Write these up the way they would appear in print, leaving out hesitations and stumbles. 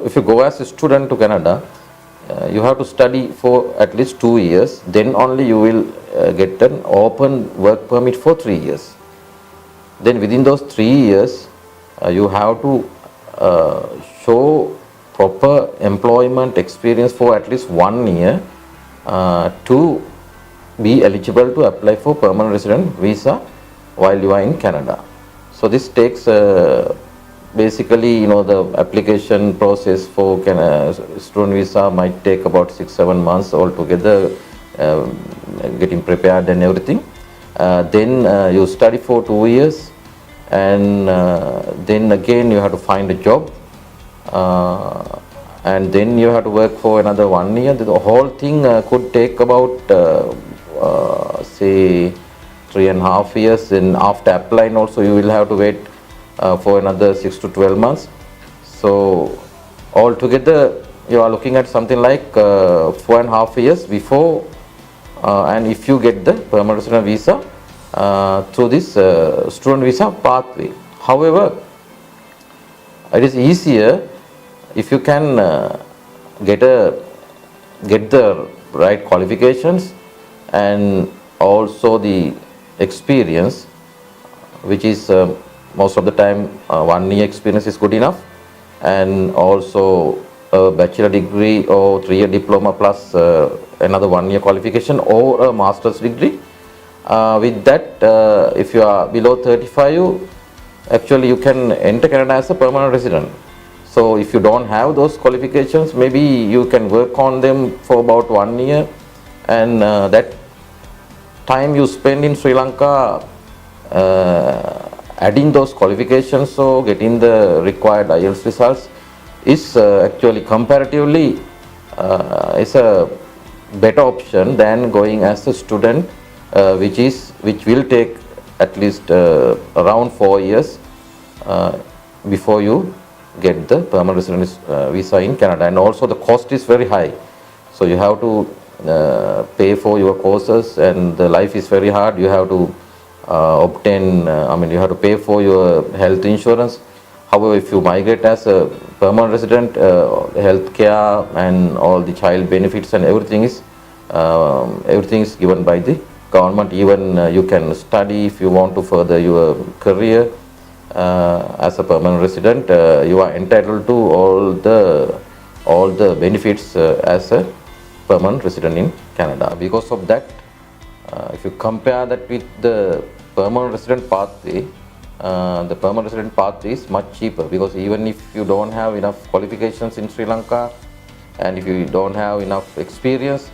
if you go as a student to Canada, you have to study for at least 2 years. Then only you will get an open work permit for 3 years. Then within those 3 years, you have to show proper employment experience for at least 1 year to be eligible to apply for permanent resident visa while you are in Canada. So this takes basically, the application process for student visa might take about 6-7 months altogether, getting prepared and everything. Then you study for 2 years, and then again you have to find a job, and then you have to work for another 1 year. The whole thing could take about say 3.5 years, and after applying also you will have to wait for another 6 to 12 months. So altogether you are looking at something like 4.5 years before, and if you get the permanent resident visa through this student visa pathway. However, it is easier if you can get the right qualifications and also the experience, which is most of the time 1 year experience is good enough, and also a bachelor degree or 3-year diploma plus another 1 year qualification or a master's degree. With that, if you are below 35, actually you can enter Canada as a permanent resident. So if you don't have those qualifications, maybe you can work on them for about 1 year, and that time you spend in Sri Lanka adding those qualifications, so getting the required IELTS results is actually comparatively is a better option than going as a student, which will take at least around 4 years before you get the permanent resident visa in Canada. And also the cost is very high, so you have to pay for your courses, and the life is very hard. You have to you have to pay for your health insurance. However, if you migrate as a permanent resident, health care and all the child benefits and everything is given by the government. Even you can study if you want to further your career as a permanent resident. You are entitled to all the benefits as a permanent resident in Canada. Because of that, if you compare that with the permanent resident pathway, the permanent resident pathway is much cheaper, because even if you don't have enough qualifications in Sri Lanka, and if you don't have enough experience,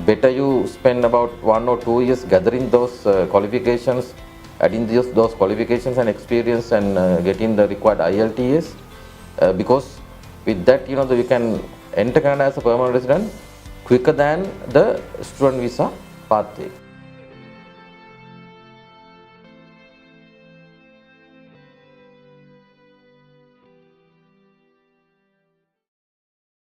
better you spend about 1 or 2 years gathering those qualifications, adding those qualifications and experience, and getting the required IELTS, because with that, you can enter Canada as a permanent resident quicker than the student visa pathway.